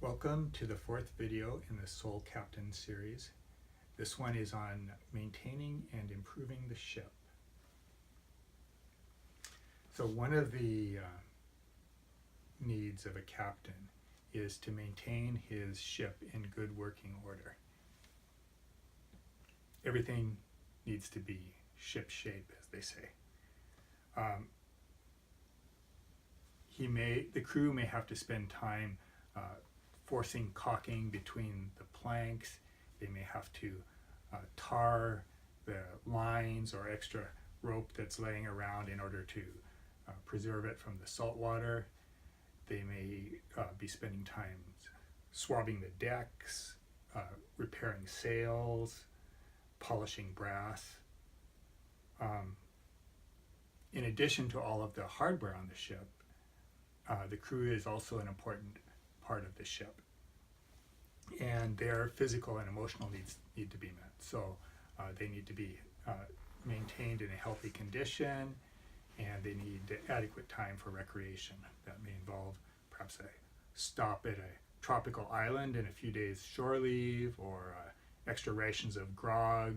Welcome to the fourth video in the Soul Captain series. This one is on maintaining and improving the ship. So one of the needs of a captain is to maintain his ship in good working order. Everything needs to be ship shape, as they say. The crew may have to spend time forcing caulking between the planks. They may have to tar the lines or extra rope that's laying around in order to preserve it from the salt water. They may be spending time swabbing the decks, repairing sails, polishing brass. In addition to all of the hardware on the ship, the crew is also an important part of the ship, and their physical and emotional needs need to be met. So they need to be maintained in a healthy condition, and they need adequate time for recreation. That may involve perhaps a stop at a tropical island and a few days shore leave, or extra rations of grog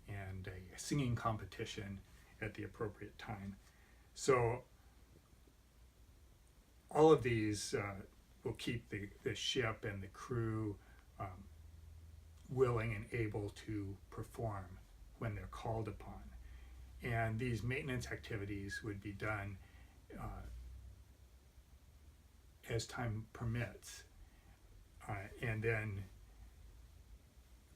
and a singing competition at the appropriate time. So all of these will keep the ship and the crew willing and able to perform when they're called upon. And these maintenance activities would be done as time permits, and then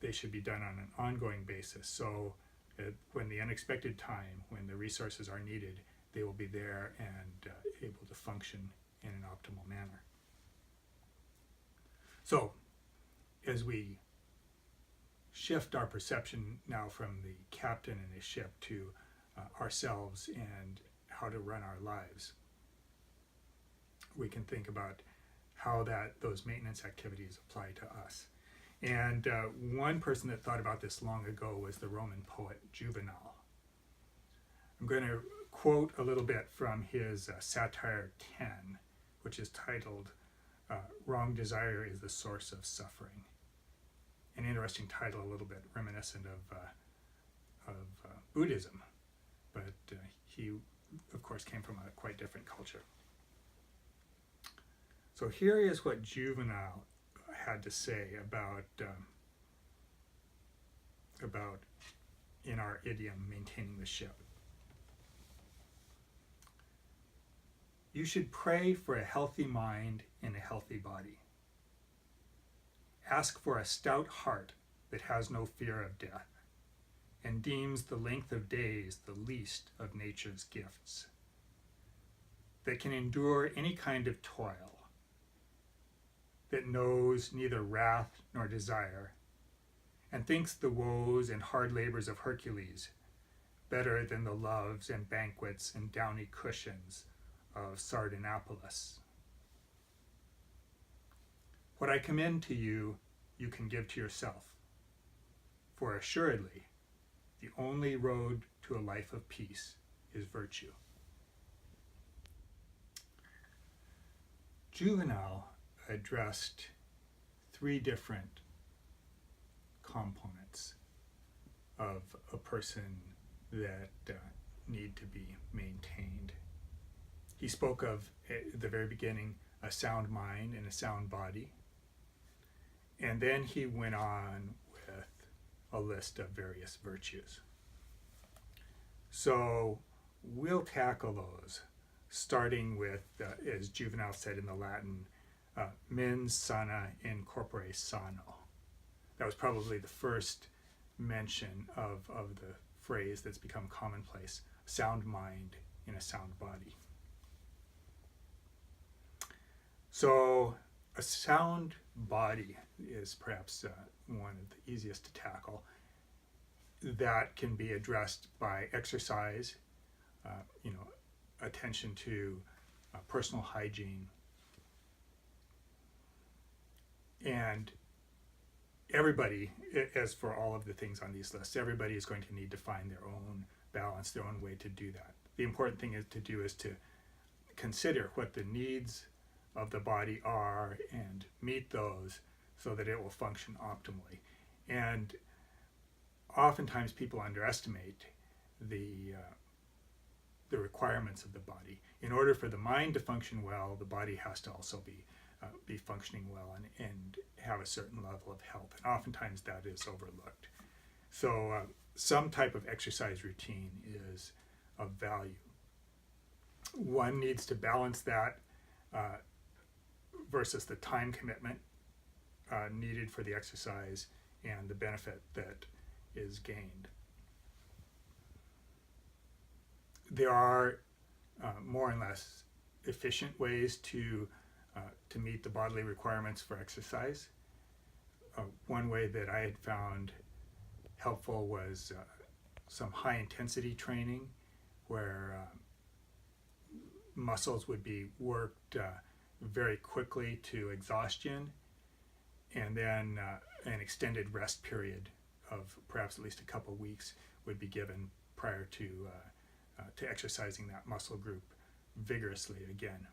they should be done on an ongoing basis, so that when the unexpected time, when the resources are needed, they will be there and able to function in an optimal manner. So, as we shift our perception now from the captain and his ship to ourselves and how to run our lives, we can think about how those maintenance activities apply to us. And one person that thought about this long ago was the Roman poet Juvenal. I'm going to quote a little bit from his satire 10, which is titled Wrong Desire is the Source of Suffering. An interesting title, a little bit reminiscent of Buddhism, but he, of course, came from a quite different culture. So here is what Juvenal had to say about in our idiom, maintaining the ship. You should pray for a healthy mind and a healthy body. Ask for a stout heart that has no fear of death and deems the length of days the least of nature's gifts, that can endure any kind of toil, that knows neither wrath nor desire, and thinks the woes and hard labors of Hercules better than the loves and banquets and downy cushions of Sardanapalus. What I commend to you, you can give to yourself, for assuredly the only road to a life of peace is virtue. Juvenal addressed three different components of a person that need to be maintained. He spoke of, at the very beginning, a sound mind and a sound body. And then he went on with a list of various virtues. So we'll tackle those, starting with, as Juvenal said in the Latin, mens sana in corpore sano. That was probably the first mention of the phrase that's become commonplace, sound mind in a sound body. So a sound body is perhaps one of the easiest to tackle. That can be addressed by exercise, attention to personal hygiene. And everybody, as for all of the things on these lists, everybody is going to need to find their own balance, their own way to do that. The important thing is to consider what the needs of the body are and meet those so that it will function optimally. And oftentimes people underestimate the requirements of the body. In order for the mind to function well, the body has to also be functioning well and have a certain level of health. And oftentimes that is overlooked. So some type of exercise routine is of value. One needs to balance that versus the time commitment needed for the exercise and the benefit that is gained. There are more and less efficient ways to meet the bodily requirements for exercise. One way that I had found helpful was some high intensity training where muscles would be worked very quickly to exhaustion, and then an extended rest period of perhaps at least a couple weeks would be given prior to exercising that muscle group vigorously again.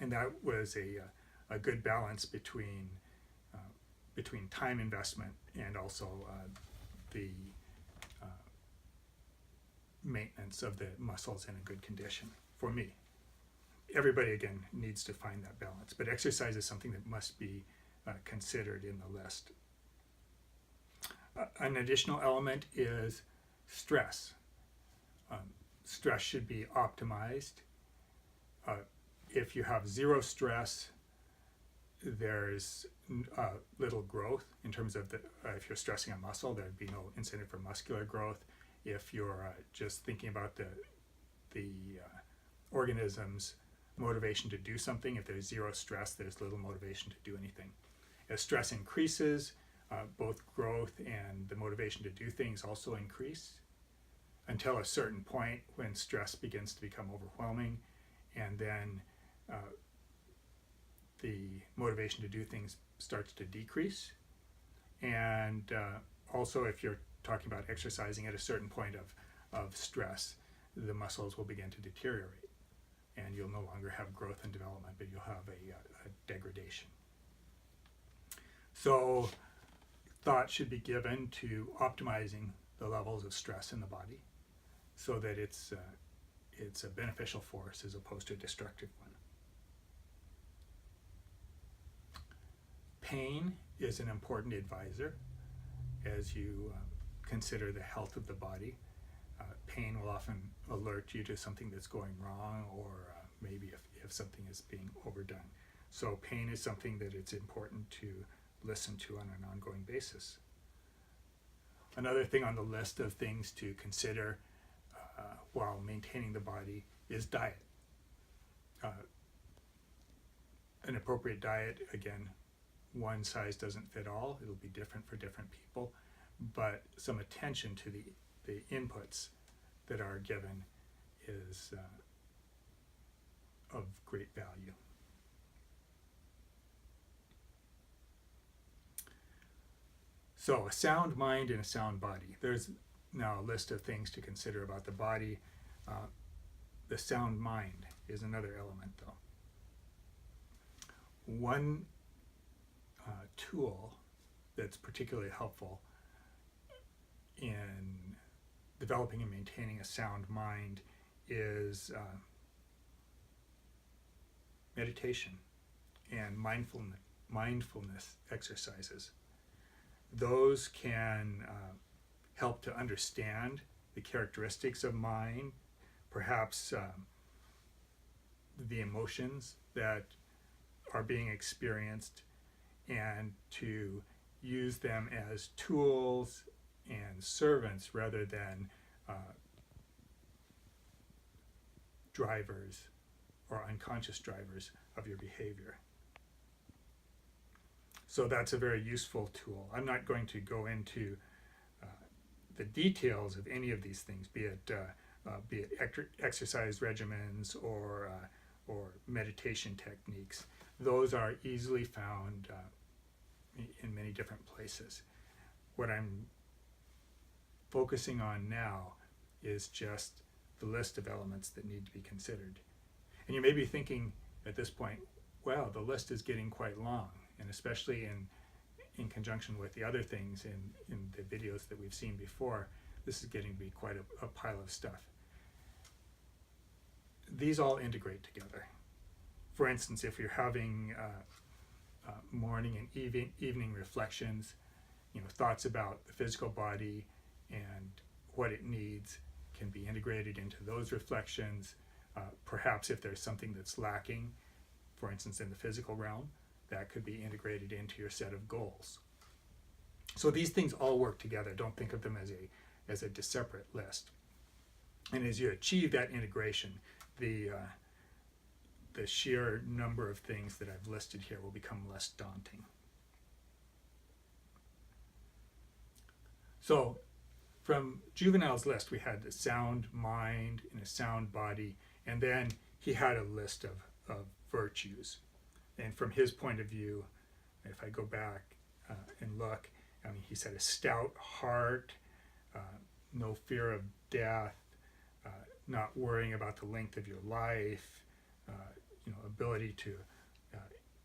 And that was a good balance between time investment and also the maintenance of the muscles in a good condition for me. Everybody, again, needs to find that balance, but exercise is something that must be considered in the list. An additional element is stress. Stress should be optimized. If you have zero stress, there's little growth in terms of if you're stressing a muscle, there'd be no incentive for muscular growth. If you're just thinking about the organism's motivation to do something, if there's zero stress, there's little motivation to do anything. As stress increases, both growth and the motivation to do things also increase until a certain point when stress begins to become overwhelming, and then the motivation to do things starts to decrease. And also, if you're talking about exercising at a certain point of stress, the muscles will begin to deteriorate, and you'll no longer have growth and development, but you'll have a degradation. So thought should be given to optimizing the levels of stress in the body so that it's a beneficial force as opposed to a destructive one. Pain is an important advisor as you consider the health of the body. Pain will often alert you to something that's going wrong, or maybe if something is being overdone. So pain is something that it's important to listen to on an ongoing basis. Another thing on the list of things to consider while maintaining the body is diet. An appropriate diet, again, one size doesn't fit all. It'll be different for different people, but some attention to the inputs that are given is of great value. So a sound mind and a sound body. There's now a list of things to consider about the body. The sound mind is another element, though. One tool that's particularly helpful in developing and maintaining a sound mind is meditation and mindfulness exercises. Those can help to understand the characteristics of mind, perhaps the emotions that are being experienced, and to use them as tools and servants rather than drivers or unconscious drivers of your behavior. So that's a very useful tool. I'm not going to go into the details of any of these things, be it exercise regimens or meditation techniques. Those are easily found in many different places. What I'm focusing on now is just the list of elements that need to be considered. And you may be thinking at this point, wow, the list is getting quite long, and especially in conjunction with the other things in the videos that we've seen before, this is getting to be quite a pile of stuff. These all integrate together. For instance, if you're having morning and evening reflections, thoughts about the physical body and what it needs can be integrated into those reflections. Perhaps if there's something that's lacking, for instance, in the physical realm, that could be integrated into your set of goals. So these things all work together. Don't think of them as a separate list. And as you achieve that integration, the sheer number of things that I've listed here will become less daunting. So from Juvenal's list, we had a sound mind and a sound body, and then he had a list of virtues. And from his point of view, if I go back and look, he said a stout heart, no fear of death, not worrying about the length of your life, ability to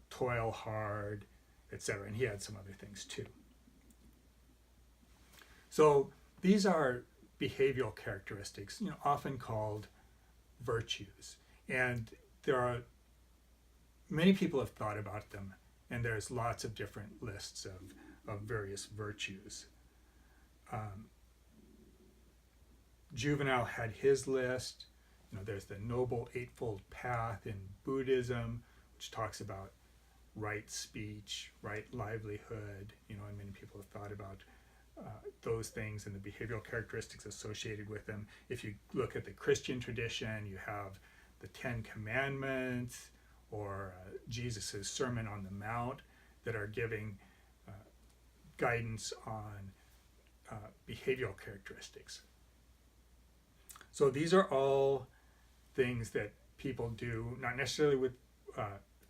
toil hard, etc. And he had some other things too. So these are behavioral characteristics, often called virtues. And there are many people have thought about them, and there's lots of different lists of various virtues. Juvenal had his list. There's the Noble Eightfold Path in Buddhism, which talks about right speech, right livelihood, and many people have thought about those things and the behavioral characteristics associated with them. If you look at the Christian tradition, you have the Ten Commandments or Jesus' Sermon on the Mount that are giving guidance on behavioral characteristics. So these are all things that people do, not necessarily with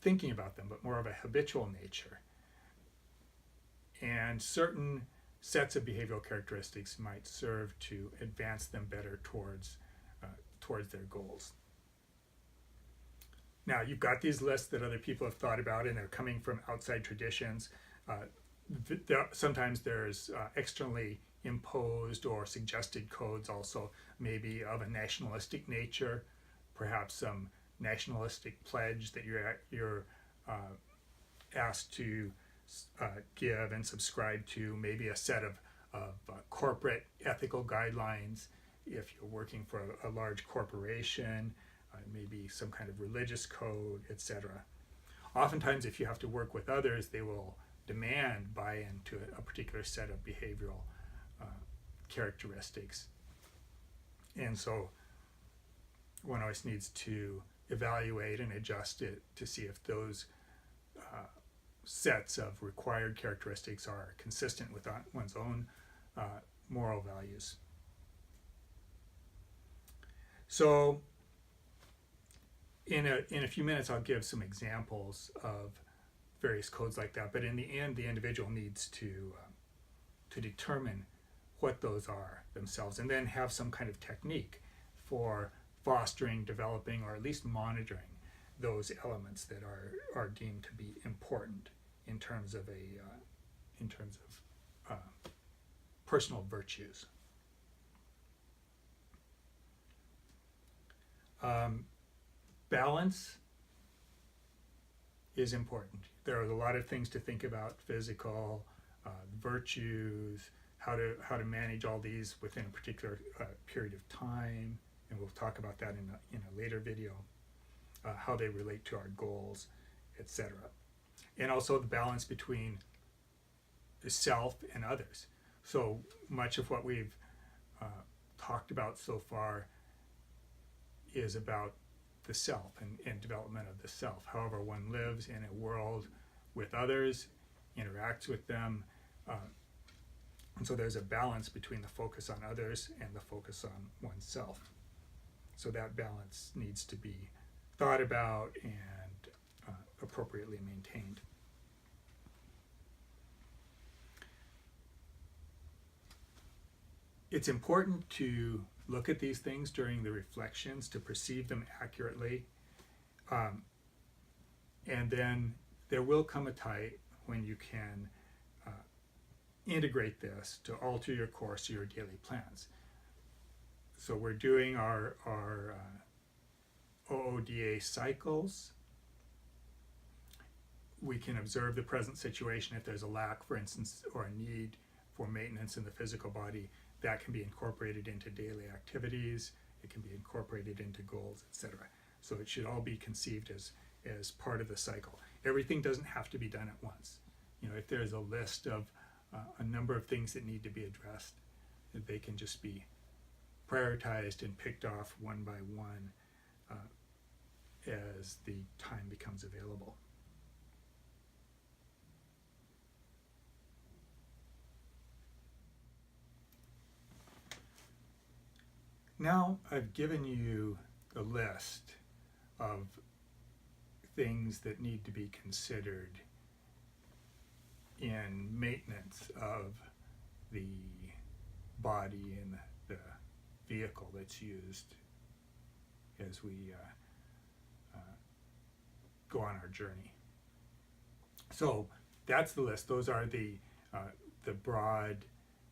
thinking about them, but more of a habitual nature. And certain sets of behavioral characteristics might serve to advance them better towards their goals. Now, you've got these lists that other people have thought about, and they're coming from outside traditions. Sometimes there's externally imposed or suggested codes also, maybe of a nationalistic nature, perhaps some nationalistic pledge that you're asked to give and subscribe to, maybe a set of corporate ethical guidelines if you're working for a large corporation, maybe some kind of religious code, etc. Oftentimes, if you have to work with others, they will demand buy-in to a particular set of behavioral characteristics. And so one always needs to evaluate and adjust it to see if those sets of required characteristics are consistent with one's own moral values. So in a few minutes, I'll give some examples of various codes like that, but in the end, the individual needs to determine what those are themselves, and then have some kind of technique for fostering, developing, or at least monitoring those elements that are deemed to be important in terms of personal virtues. Balance is important. There are a lot of things to think about: physical, virtues, how to manage all these within a particular period of time, and we'll talk about that in a later video. How they relate to our goals, etc. And also the balance between the self and others. So much of what we've talked about so far is about the self and development of the self. However, one lives in a world with others, interacts with them, and so there's a balance between the focus on others and the focus on oneself. So that balance needs to be thought about and appropriately maintained. It's important to look at these things during the reflections to perceive them accurately. And then there will come a time when you can integrate this to alter your course or your daily plans. So we're doing our OODA cycles. We can observe the present situation. If there's a lack, for instance, or a need for maintenance in the physical body, that can be incorporated into daily activities. It can be incorporated into goals, etc. So it should all be conceived as part of the cycle. Everything doesn't have to be done at once. If there's a list of a number of things that need to be addressed, they can just be prioritized and picked off one by one as the time becomes available. Now I've given you a list of things that need to be considered in maintenance of the body and the vehicle that's used as we go on our journey. So that's the list. Those are the broad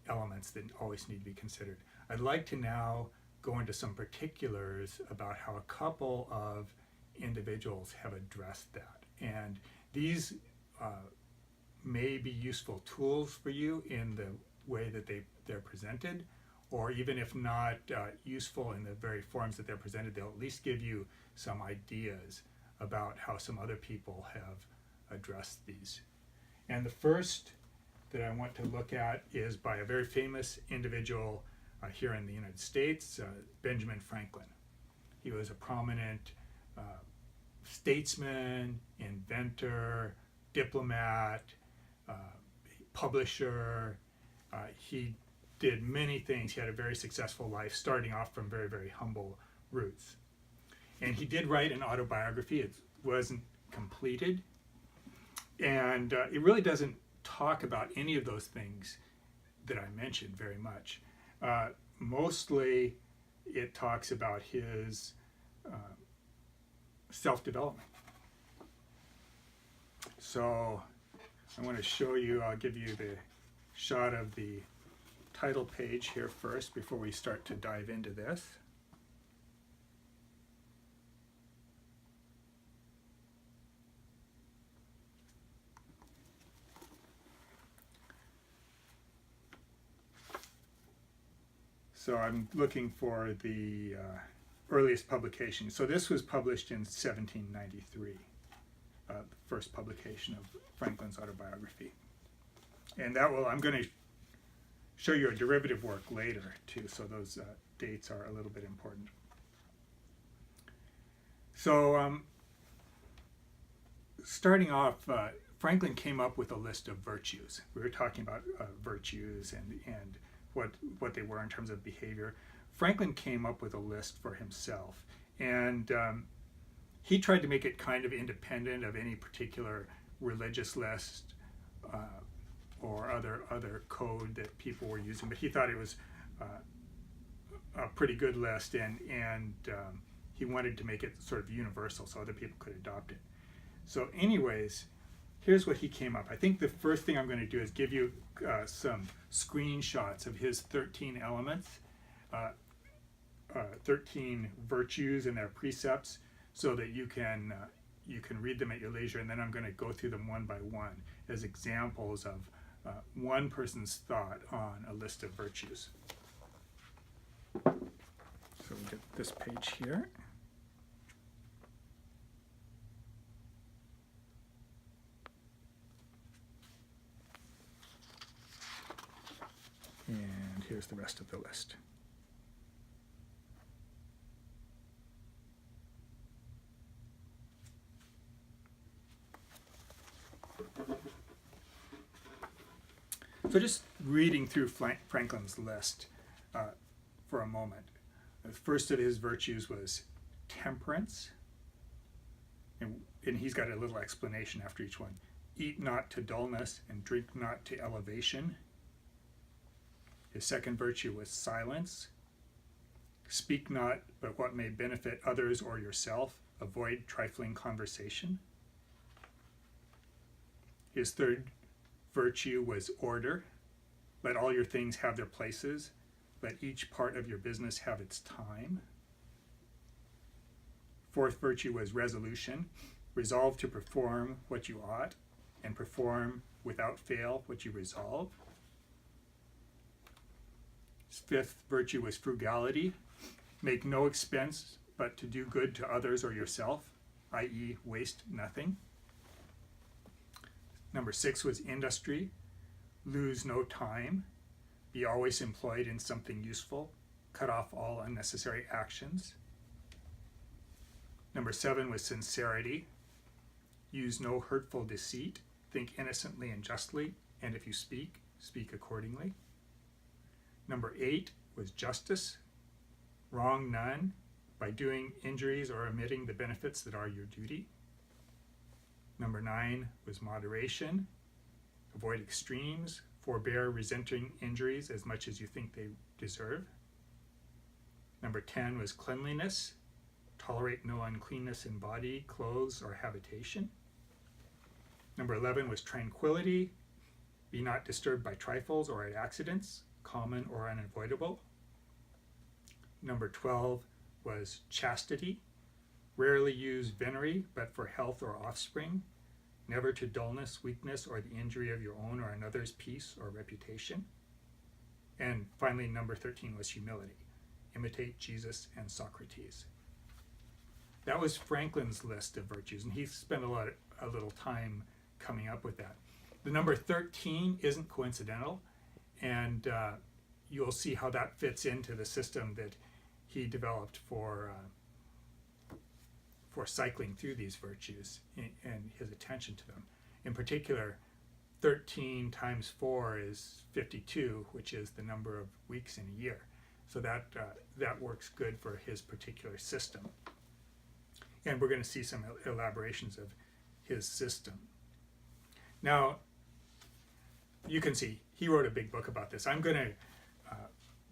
elements that always need to be considered. I'd like to now go into some particulars about how a couple of individuals have addressed that. And these may be useful tools for you in the way that they're presented, or even if not useful in the very forms that they're presented, they'll at least give you some ideas about how some other people have addressed these. And the first that I want to look at is by a very famous individual here in the United States, Benjamin Franklin. He was a prominent statesman, inventor, diplomat, publisher. He did many things. He had a very successful life, starting off from very, very humble roots. And he did write an autobiography. It wasn't completed. And it really doesn't talk about any of those things that I mentioned very much. Mostly it talks about his self-development. So I want to show you, I'll give you the shot of the title page here first before we start to dive into this. So I'm looking for the earliest publication. So this was published in 1793, the first publication of Franklin's autobiography. And that will, I'm going to show you a derivative work later too, so those dates are a little bit important. So starting off, Franklin came up with a list of virtues. We were talking about virtues and what they were in terms of behavior. Franklin came up with a list for himself, and he tried to make it kind of independent of any particular religious list or other code that people were using, but he thought it was a pretty good list, and he wanted to make it sort of universal so other people could adopt it. So anyways, here's what he came up. I think the first thing I'm going to do is give you some screenshots of his 13 elements, 13 virtues and their precepts, so that you can read them at your leisure, and then I'm going to go through them one by one as examples of one person's thought on a list of virtues. So we get this page here. And here's the rest of the list. So just reading through Franklin's list for a moment. The first of his virtues was temperance. And he's got a little explanation after each one. Eat not to dullness and drink not to elevation. His second virtue was silence. Speak not but what may benefit others or yourself. Avoid trifling conversation. His third virtue was order. Let all your things have their places. Let each part of your business have its time. Fourth virtue was resolution. Resolve to perform what you ought and perform without fail what you resolve. Fifth virtue was frugality. Make no expense but to do good to others or yourself, i.e., waste nothing. Number 6 was industry. Lose no time. Be always employed in something useful. Cut off all unnecessary actions. Number 7 was sincerity. Use no hurtful deceit. Think innocently and justly, and if you speak, speak accordingly. Number 8 was justice. Wrong none by doing injuries or omitting the benefits that are your duty. Number 9 was moderation. Avoid extremes. Forbear resenting injuries as much as you think they deserve. Number 10 was cleanliness. Tolerate no uncleanness in body, clothes, or habitation. Number 11 was tranquility. Be not disturbed by trifles or accidents, common or unavoidable. Number 12 was chastity. Rarely use venery, but for health or offspring. Never to dullness, weakness, or the injury of your own or another's peace or reputation. And finally, number 13 was humility. Imitate Jesus and Socrates. That was Franklin's list of virtues, and he spent a little time coming up with that. The number 13 isn't coincidental, and you'll see how that fits into the system that he developed for cycling through these virtues and his attention to them. In particular, 13 times 4 is 52, which is the number of weeks in a year. So that works good for his particular system. And we're going to see some elaborations of his system. Now, you can see he wrote a big book about this. I'm going to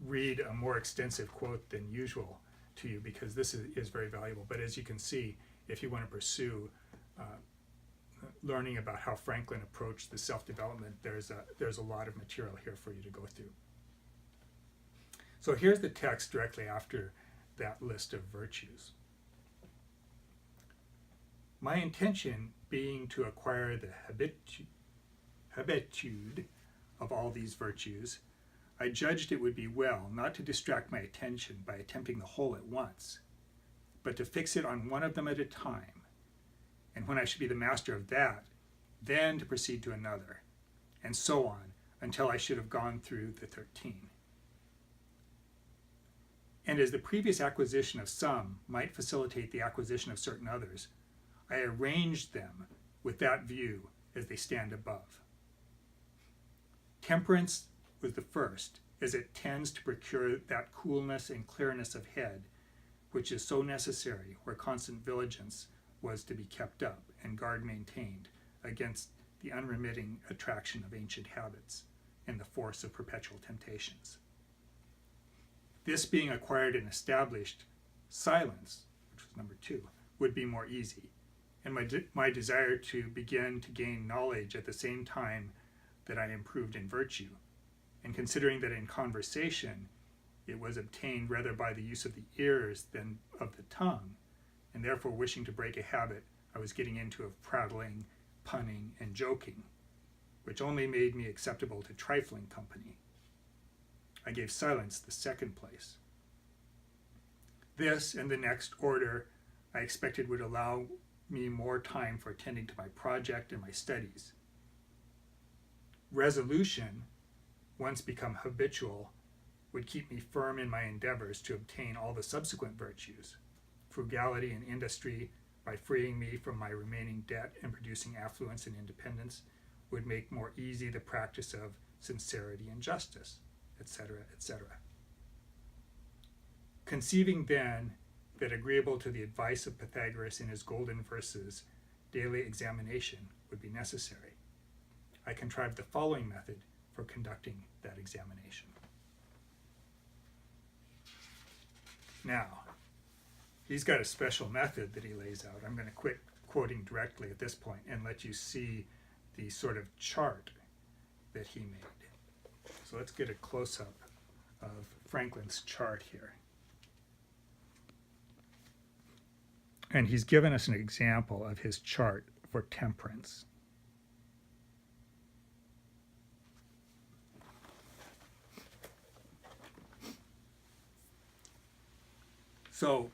read a more extensive quote than usual to you because this is very valuable. But as you can see, if you want to pursue learning about how Franklin approached the self-development, there's a lot of material here for you to go through. So here's the text directly after that list of virtues. My intention being to acquire the habitude of all these virtues, I judged it would be well not to distract my attention by attempting the whole at once, but to fix it on one of them at a time, and when I should be the master of that, then to proceed to another, and so on, until I should have gone through the 13. And as the previous acquisition of some might facilitate the acquisition of certain others, I arranged them with that view as they stand above. Temperance was the first, as it tends to procure that coolness and clearness of head which is so necessary where constant vigilance was to be kept up and guard maintained against the unremitting attraction of ancient habits and the force of perpetual temptations. This being acquired and established, silence, which was number 2, would be more easy, and my desire to begin to gain knowledge at the same time that I improved in virtue, and considering that in conversation it was obtained rather by the use of the ears than of the tongue, and therefore wishing to break a habit I was getting into of prattling, punning, and joking, which only made me acceptable to trifling company, I gave silence the second place. This and the next order I expected would allow me more time for attending to my project and my studies. Resolution, once become habitual, would keep me firm in my endeavors to obtain all the subsequent virtues. Frugality and industry, by freeing me from my remaining debt and producing affluence and independence, would make more easy the practice of sincerity and justice, etc., etc. Conceiving then that agreeable to the advice of Pythagoras in his golden verses, daily examination would be necessary, I contrived the following method for conducting that examination. Now, he's got a special method that he lays out. I'm going to quit quoting directly at this point and let you see the sort of chart that he made. So let's get a close-up of Franklin's chart here. And he's given us an example of his chart for temperance. So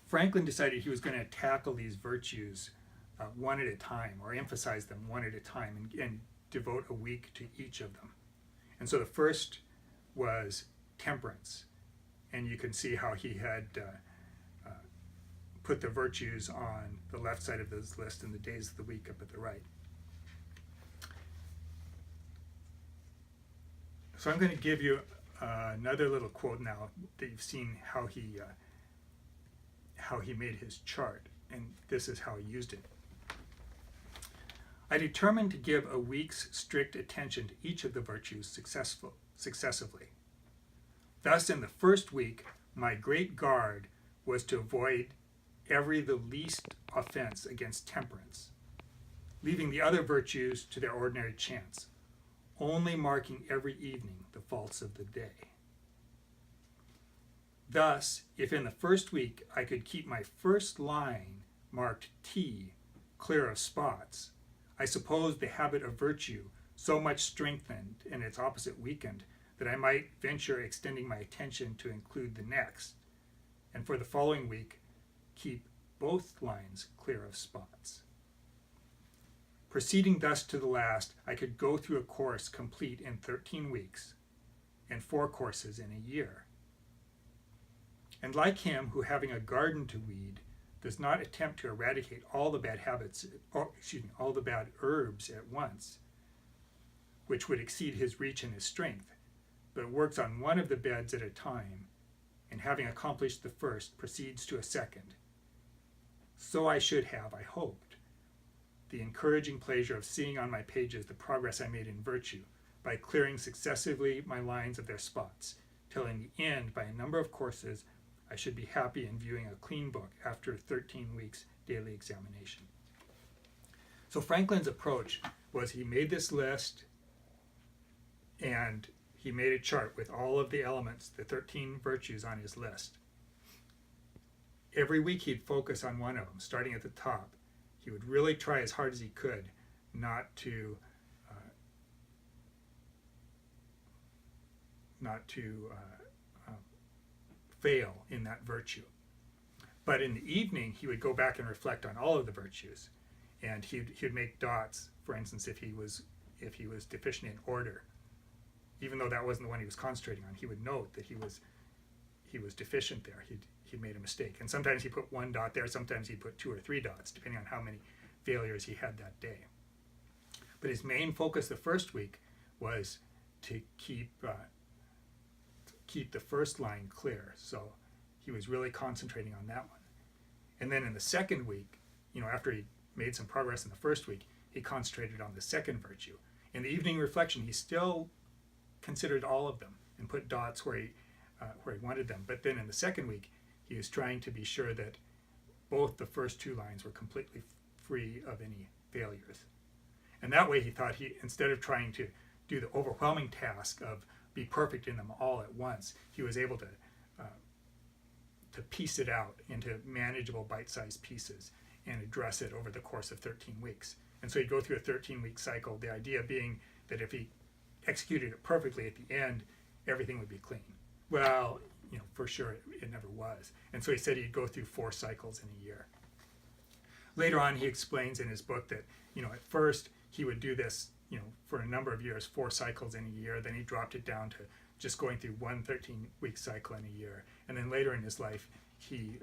Franklin decided he was going to tackle these virtues one at a time, or emphasize them one at a time, and devote a week to each of them. And so the first was temperance. And you can see how he had put the virtues on the left side of this list and the days of the week up at the right. So I'm going to give you another little quote now that you've seen how he made his chart, and this is how he used it. I determined to give a week's strict attention to each of the virtues successively. Thus, in the first week, my great guard was to avoid the least offense against temperance, leaving the other virtues to their ordinary chance, only marking every evening the faults of the day. Thus, if in the first week I could keep my first line marked T, clear of spots, I suppose the habit of virtue so much strengthened and its opposite weakened that I might venture extending my attention to include the next, and for the following week keep both lines clear of spots. Proceeding thus to the last, I could go through a course complete in 13 weeks, and 4 courses in a year. And like him who, having a garden to weed, does not attempt to eradicate all the bad all the bad herbs at once, which would exceed his reach and his strength, but works on one of the beds at a time, and having accomplished the first, proceeds to a second. So I should have, I hoped, the encouraging pleasure of seeing on my pages the progress I made in virtue, by clearing successively my lines of their spots, till in the end, by a number of courses, I should be happy in viewing a clean book after 13 weeks daily examination. So Franklin's approach was he made this list and he made a chart with all of the elements, the 13 virtues on his list. Every week he'd focus on one of them, starting at the top. He would really try as hard as he could not to fail in that virtue. But in the evening, he would go back and reflect on all of the virtues, and he'd make dots. For instance, if he was deficient in order, even though that wasn't the one he was concentrating on, he would note that he was deficient there. He made a mistake, and sometimes he put 1 dot there. Sometimes he put 2 or 3 dots, depending on how many failures he had that day. But his main focus the first week was to keep the first line clear. So he was really concentrating on that one. And then in the second week, after he made some progress in the first week, he concentrated on the second virtue. In the evening reflection, he still considered all of them and put dots where he wanted them. But then in the second week, he was trying to be sure that both the first 2 lines were completely free of any failures. And that way he thought instead of trying to do the overwhelming task of be perfect in them all at once, he was able to piece it out into manageable bite-sized pieces and address it over the course of 13 weeks. And so he'd go through a 13-week cycle, the idea being that if he executed it perfectly at the end, everything would be clean. Well, for sure it never was. And so he said he'd go through 4 cycles in a year. Later on, he explains in his book that, at first he would do this, for a number of years, 4 cycles in a year. Then he dropped it down to just going through 1 13-week cycle in a year. And then later in his life, he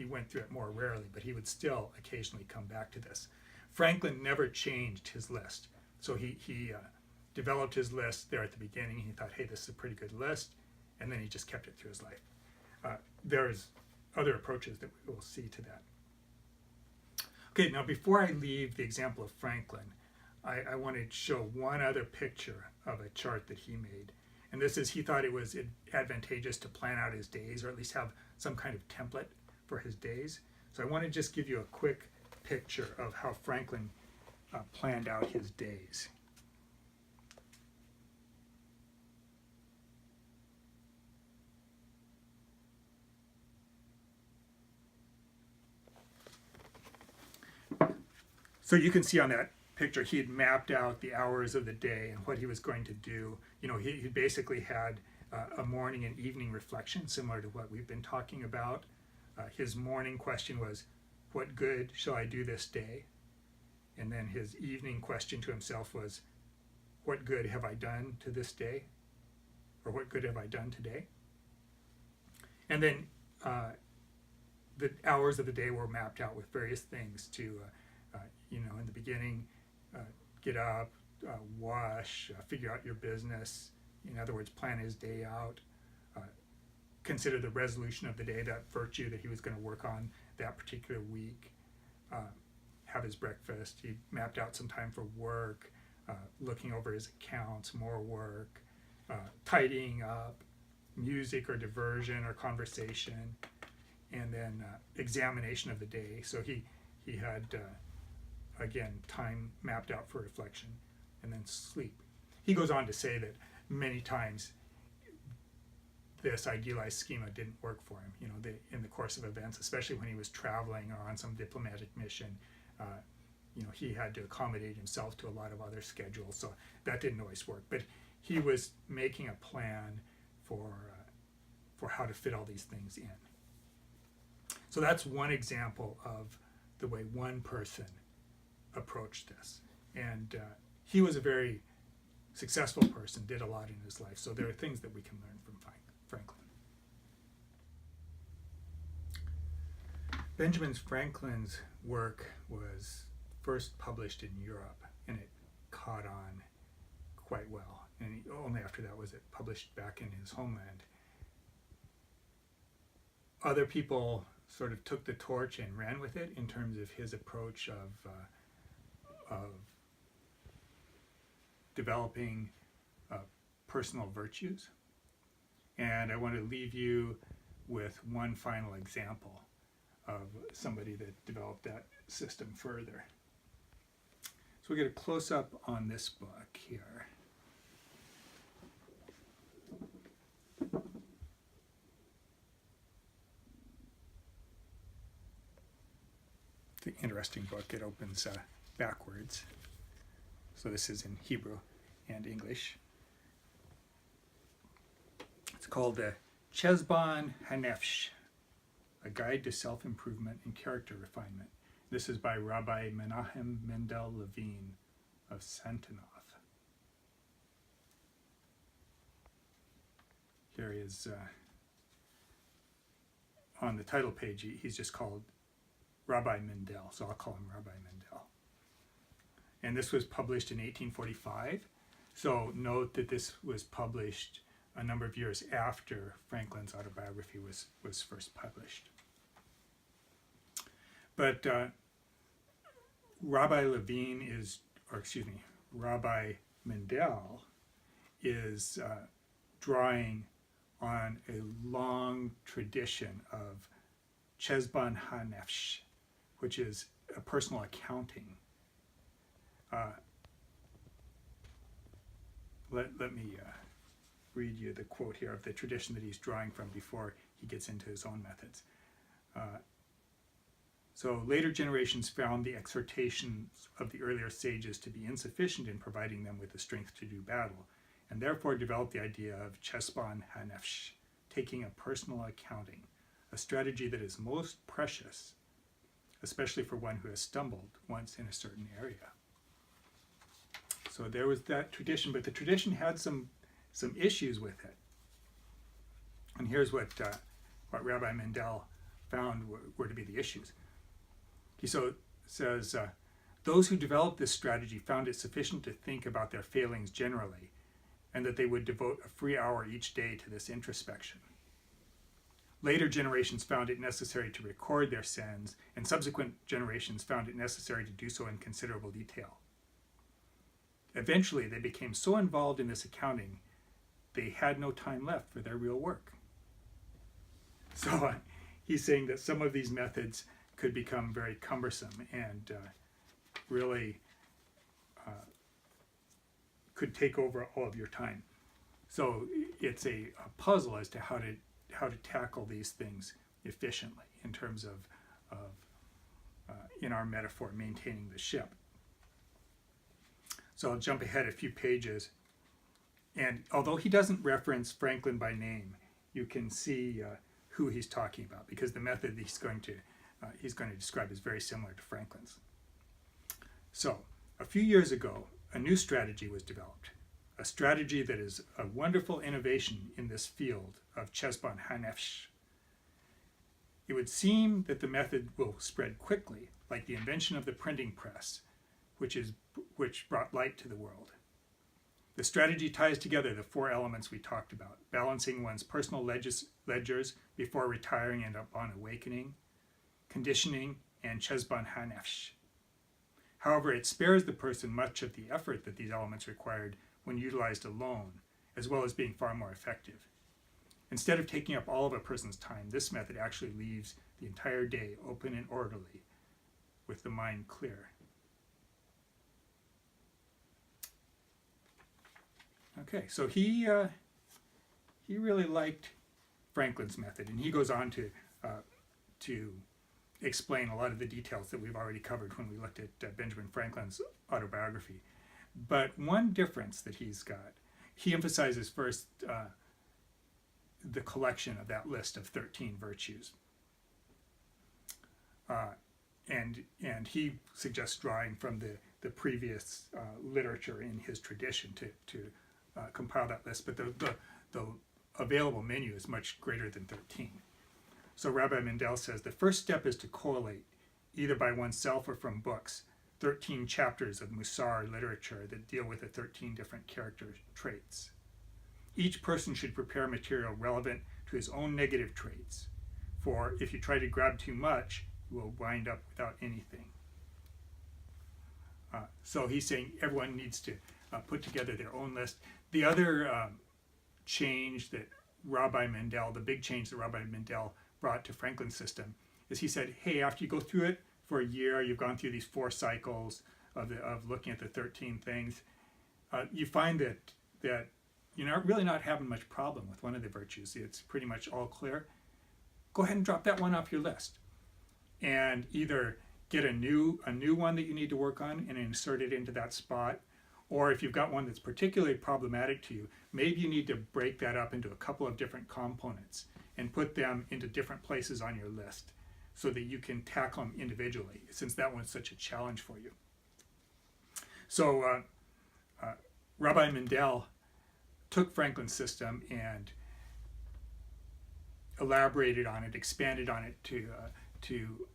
went through it more rarely, but he would still occasionally come back to this. Franklin never changed his list. So he developed his list there at the beginning. He thought, hey, this is a pretty good list. And then he just kept it through his life. There's other approaches that we will see to that. Okay, now before I leave the example of Franklin, I want to show one other picture of a chart that he made. And this is, he thought it was advantageous to plan out his days, or at least have some kind of template for his days. So I want to just give you a quick picture of how Franklin planned out his days. So you can see on that picture, he had mapped out the hours of the day and what he was going to do. You know, he basically had a morning and evening reflection, similar to what we've been talking about. His morning question was, what good shall I do this day? And then his evening question to himself was, what good have I done to this day? Or what good have I done today? And then the hours of the day were mapped out with various things to, you know, in the beginning, get up, wash, figure out your business. In other words, plan his day out. Consider the resolution of the day, that virtue that he was going to work on that particular week. Have his breakfast. He mapped out some time for work, looking over his accounts, more work, tidying up, music or diversion or conversation, and then examination of the day. So he had, again, time mapped out for reflection, and then sleep. He goes on to say that many times this idealized schema didn't work for him. You know, in the course of events, especially when he was traveling or on some diplomatic mission, you know, he had to accommodate himself to a lot of other schedules, so that didn't always work. But he was making a plan for how to fit all these things in. So that's one example of the way one person approached this. And he was a very successful person, did a lot in his life. So there are things that we can learn from Franklin. Benjamin Franklin's work was first published in Europe, and it caught on quite well. And only after that was it published back in his homeland. Other people sort of took the torch and ran with it in terms of his approach of developing personal virtues. And I want to leave you with one final example of somebody that developed that system further. So we get a close-up on this book here. It's an interesting book. It opens backwards. So this is in Hebrew and English. It's called the Chesbon Hanefsh, A Guide to Self-Improvement and Character Refinement. This is by Rabbi Menachem Mendel Levine of Santanov. Here he is on the title page. He's just called Rabbi Mendel, so I'll call him Rabbi Mendel. And this was published in 1845. So note that this was published a number of years after Franklin's autobiography was first published. But Rabbi Mendel is drawing on a long tradition of Chesbon HaNefesh, which is a personal accounting. Let me read you the quote here of the tradition that he's drawing from before he gets into his own methods. So later generations found the exhortations of the earlier sages to be insufficient in providing them with the strength to do battle, and therefore developed the idea of Chesbon HaNefesh, taking a personal accounting, a strategy that is most precious, especially for one who has stumbled once in a certain area. So there was that tradition, but the tradition had some issues with it. And here's what Rabbi Mendel found were to be the issues. He says, those who developed this strategy found it sufficient to think about their failings generally, and that they would devote a free hour each day to this introspection. Later generations found it necessary to record their sins, and subsequent generations found it necessary to do so in considerable detail. Eventually, they became so involved in this accounting, they had no time left for their real work. So he's saying that some of these methods could become very cumbersome and really could take over all of your time. So it's a puzzle as to how to tackle these things efficiently in terms of in our metaphor, maintaining the ship. So I'll jump ahead a few pages. And although he doesn't reference Franklin by name, you can see who he's talking about, because the method he's going to describe is very similar to Franklin's. So a few years ago, a new strategy was developed, a strategy that is a wonderful innovation in this field of Chesbon Hanefsh. It would seem that the method will spread quickly, like the invention of the printing press, which brought light to the world. The strategy ties together the four elements we talked about: balancing one's personal ledgers before retiring and upon awakening, conditioning, and Chesbon Hanefsh. However, it spares the person much of the effort that these elements required when utilized alone, as well as being far more effective. Instead of taking up all of a person's time, this method actually leaves the entire day open and orderly, with the mind clear. Okay, so he really liked Franklin's method, and he goes on to explain a lot of the details that we've already covered when we looked at Benjamin Franklin's autobiography. But one difference that he's got, he emphasizes first the collection of that list of 13 virtues. And he suggests drawing from the previous literature in his tradition to compile that list, but the available menu is much greater than 13. So Rabbi Mendel says the first step is to collate, either by oneself or from books, 13 chapters of Musar literature that deal with the 13 different character traits. Each person should prepare material relevant to his own negative traits, for if you try to grab too much, you will wind up without anything. So he's saying everyone needs to put together their own list. The other change that the big change that Rabbi Mendel brought to Franklin's system is he said, hey, after you go through it for a year, you've gone through these 4 cycles of looking at the 13 things, you find that you're really not having much problem with one of the virtues. It's pretty much all clear. Go ahead and drop that one off your list, and either get a new one that you need to work on and insert it into that spot, or if you've got one that's particularly problematic to you, maybe you need to break that up into a couple of different components and put them into different places on your list so that you can tackle them individually, since that one's such a challenge for you. So Rabbi Mendel took Franklin's system and elaborated on it, expanded on it to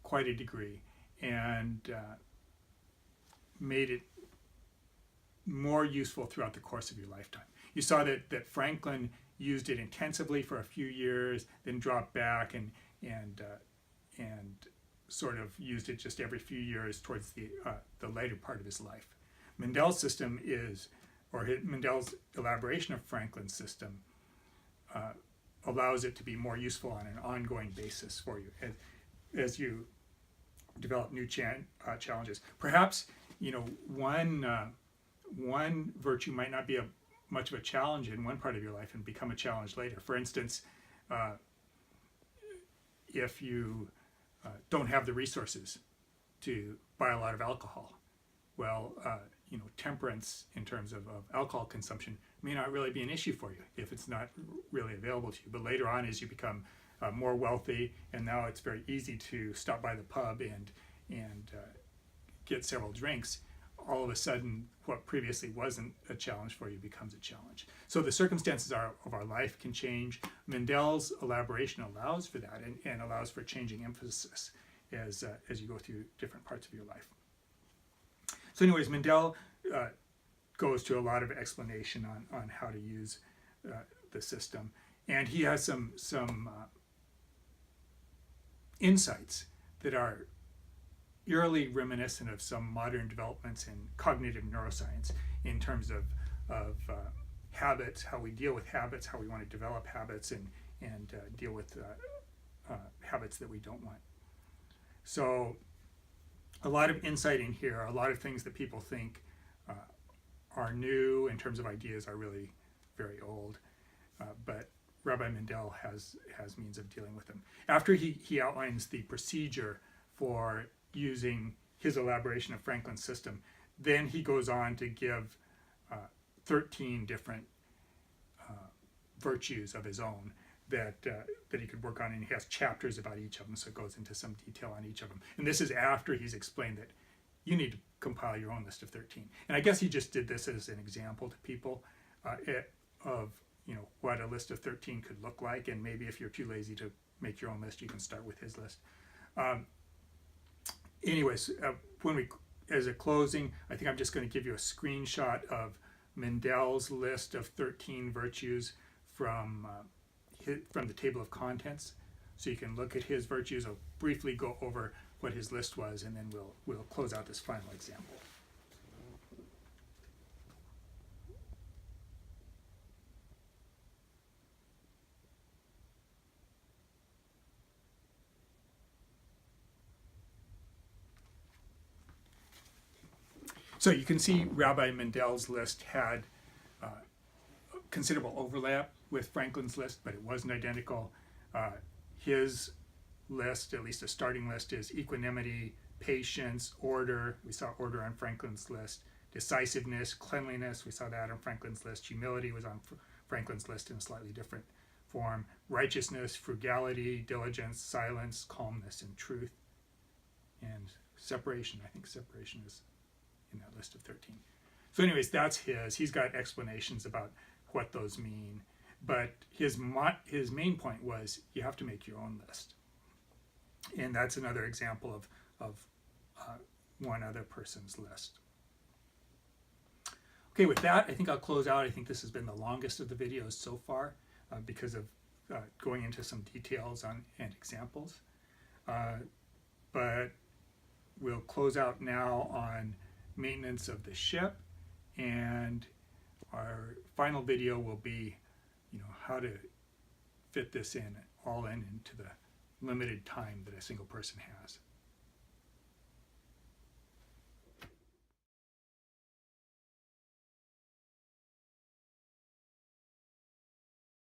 quite a degree, and made it more useful throughout the course of your lifetime. You saw that Franklin used it intensively for a few years, then dropped back and sort of used it just every few years towards the later part of his life. Mendel's system Mendel's elaboration of Franklin's system allows it to be more useful on an ongoing basis for you as you develop new challenges. Perhaps one virtue might not be much of a challenge in one part of your life and become a challenge later. For instance, if you don't have the resources to buy a lot of alcohol, well, temperance in terms of alcohol consumption may not really be an issue for you if it's not really available to you. But later on, as you become more wealthy, and now it's very easy to stop by the pub and get several drinks, all of a sudden what previously wasn't a challenge for you becomes a challenge. So the circumstances of our life can change. Mendel's elaboration allows for that and allows for changing emphasis as you go through different parts of your life. So anyways, Mendel goes to a lot of explanation on how to use the system, and he has some insights that are eerily reminiscent of some modern developments in cognitive neuroscience in terms of habits, how we deal with habits, how we want to develop habits, and deal with habits that we don't want. So a lot of insight in here, a lot of things that people think are new in terms of ideas are really very old, but Rabbi Mendel has means of dealing with them. After he outlines the procedure for using his elaboration of Franklin's system, then he goes on to give 13 different virtues of his own that he could work on, and he has chapters about each of them, so it goes into some detail on each of them. And this is after he's explained that you need to compile your own list of 13. And I guess he just did this as an example to people of what a list of 13 could look like, and maybe if you're too lazy to make your own list, you can start with his list. Anyways, as a closing, I think I'm just going to give you a screenshot of Mendel's list of 13 virtues from the table of contents, so you can look at his virtues. I'll briefly go over what his list was, and then we'll close out this final example. So you can see Rabbi Mendel's list had considerable overlap with Franklin's list, but it wasn't identical. His list, at least a starting list, is equanimity, patience, order. We saw order on Franklin's list. Decisiveness, cleanliness, we saw that on Franklin's list. Humility was on Franklin's list in a slightly different form. Righteousness, frugality, diligence, silence, calmness, and truth. And separation, I think separation is in that list of 13. So anyways, that's his. He's got explanations about what those mean. But his main point was you have to make your own list. And that's another example of one other person's list. Okay, with that, I think I'll close out. I think this has been the longest of the videos so far because of going into some details and examples. But we'll close out now on maintenance of the ship, and our final video will be how to fit this all into the limited time that a single person has.